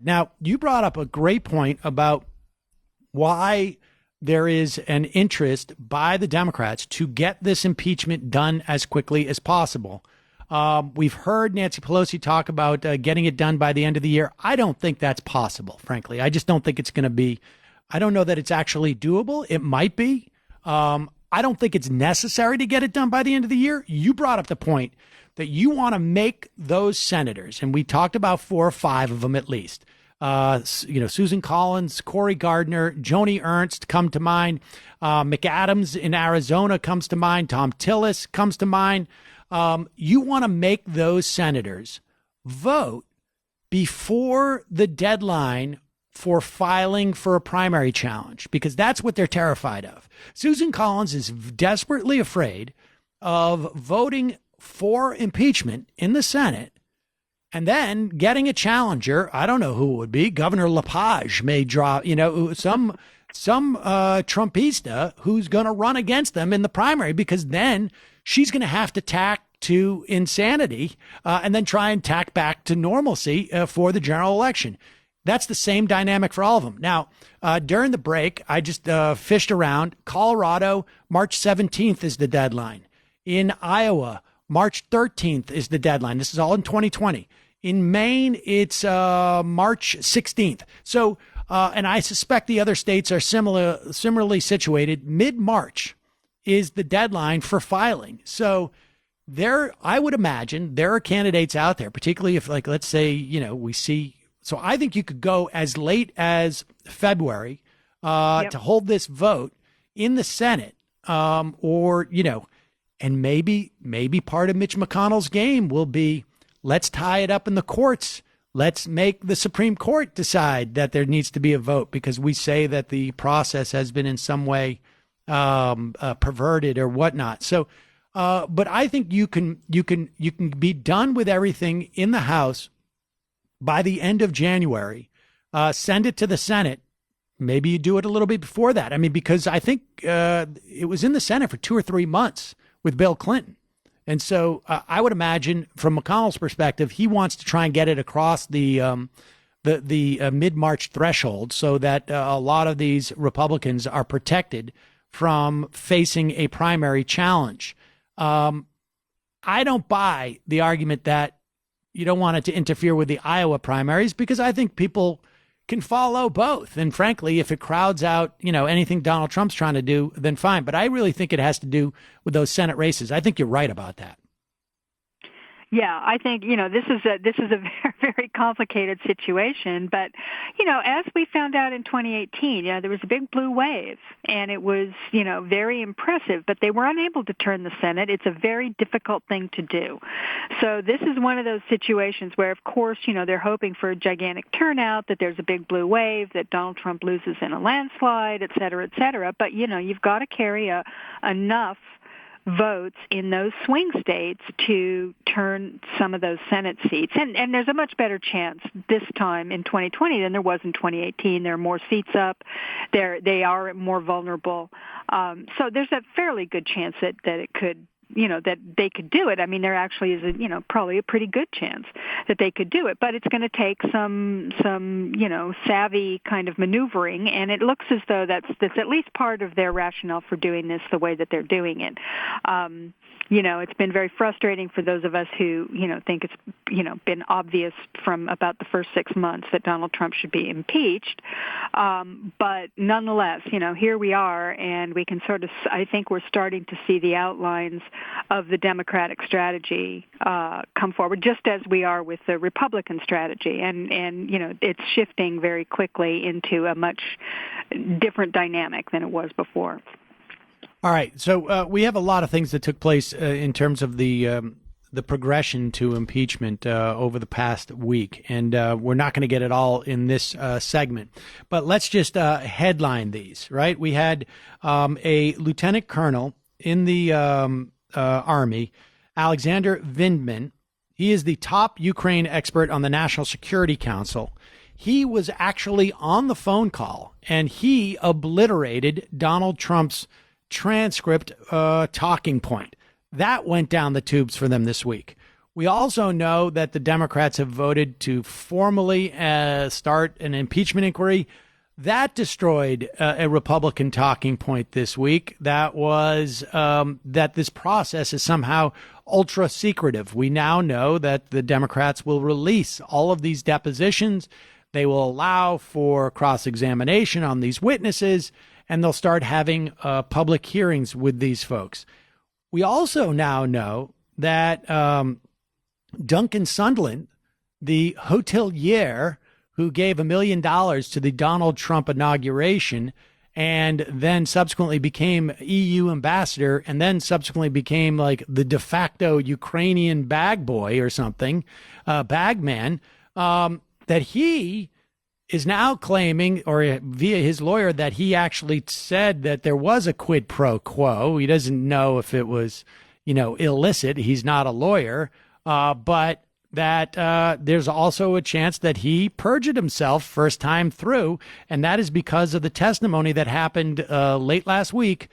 Now, you brought up a great point about why there is an interest by the Democrats to get this impeachment done as quickly as possible. We've heard Nancy Pelosi talk about getting it done by the end of the year. I don't think that's possible, frankly. I just don't think it's going to be. I don't know that it's actually doable. It might be. I don't think it's necessary to get it done by the end of the year. You brought up the point that you want to make those senators, and we talked about 4 or 5 of them at least. Susan Collins, Cory Gardner, Joni Ernst come to mind. McAdams in Arizona comes to mind. Tom Tillis comes to mind. You want to make those senators vote before the deadline for filing for a primary challenge, because that's what they're terrified of. Susan Collins is desperately afraid of voting for impeachment in the Senate and then getting a challenger. I don't know who it would be. Governor Lepage may draw, some Trumpista who's going to run against them in the primary, because then she's going to have to tack to insanity and then try and tack back to normalcy for the general election. That's the same dynamic for all of them. Now, during the break, I just fished around. Colorado, March 17th is the deadline. In Iowa, March 13th is the deadline. This is all in 2020. In Maine, it's March 16th. So, and I suspect the other states are similarly situated. Mid-March is the deadline for filing. So I would imagine there are candidates out there, particularly if, like, let's say, we see. So I think you could go as late as February to hold this vote in the Senate, and maybe part of Mitch McConnell's game will be, let's tie it up in the courts. Let's make the Supreme Court decide that there needs to be a vote because we say that the process has been in some way perverted or whatnot. So, but I think you can be done with everything in the House by the end of January. Send it to the Senate. Maybe you do it a little bit before that. I mean, because I think it was in the Senate for 2 or 3 months with Bill Clinton. And so I would imagine from McConnell's perspective, he wants to try and get it across the mid-March threshold so that a lot of these Republicans are protected from facing a primary challenge. I don't buy the argument that you don't want it to interfere with the Iowa primaries, because I think people can follow both. And frankly, if it crowds out, anything Donald Trump's trying to do, then fine. But I really think it has to do with those Senate races. I think you're right about that. Yeah, I think, this is a very, very complicated situation. But, as we found out in 2018, there was a big blue wave, and it was, very impressive. But they were unable to turn the Senate. It's a very difficult thing to do. So this is one of those situations where, of course, they're hoping for a gigantic turnout, that there's a big blue wave, that Donald Trump loses in a landslide, et cetera, et cetera. But, you've got to carry enough votes in those swing states to turn some of those Senate seats. And there's a much better chance this time in 2020 than there was in 2018. There are more seats up. They are more vulnerable. So there's a fairly good chance that it could, that they could do it. I mean, there actually is probably a pretty good chance that they could do it, but it's going to take some savvy kind of maneuvering, and it looks as though that's at least part of their rationale for doing this the way that they're doing it. It's been very frustrating for those of us who, think it's, been obvious from about the first 6 months that Donald Trump should be impeached. But nonetheless, here we are, and we can I think we're starting to see the outlines of the Democratic strategy come forward, just as we are with the Republican strategy. And it's shifting very quickly into a much different dynamic than it was before. All right. So we have a lot of things that took place in terms of the progression to impeachment over the past week. And we're not going to get it all in this segment. But let's just headline these, right? We had a lieutenant colonel in the Army, Alexander Vindman. He is the top Ukraine expert on the National Security Council. He was actually on the phone call, and he obliterated Donald Trump's transcript talking point. That went down the tubes for them this week. We also know that the Democrats have voted to formally start an impeachment inquiry. That destroyed a Republican talking point this week. That was that this process is somehow ultra secretive. We now know that the Democrats will release all of these depositions. They will allow for cross-examination on these witnesses, and they'll start having public hearings with these folks. We also now know that Duncan Sunderland, the hotelier who gave $1 million to the Donald Trump inauguration and then subsequently became EU ambassador and then subsequently became like the de facto Ukrainian bag boy or something, bag man, that he is now claiming, or via his lawyer, that he actually said that there was a quid pro quo. He doesn't know if it was, illicit. He's not a lawyer, but that there's also a chance that he perjured himself first time through, and that is because of the testimony that happened late last week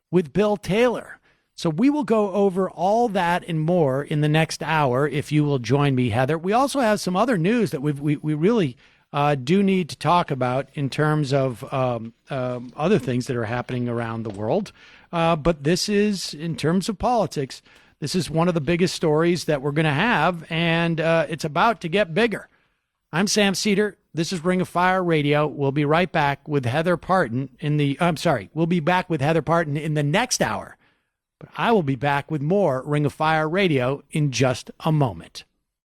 with Bill Taylor. So we will go over all that and more in the next hour if you will join me, Heather. We also have some other news that we really do need to talk about in terms of other things that are happening around the world. But this is, in terms of politics, this is one of the biggest stories that we're going to have, and it's about to get bigger. I'm Sam Seder. This is Ring of Fire Radio. We'll be right back with Heather Parton we'll be back with Heather Parton in the next hour. But I will be back with more Ring of Fire Radio in just a moment.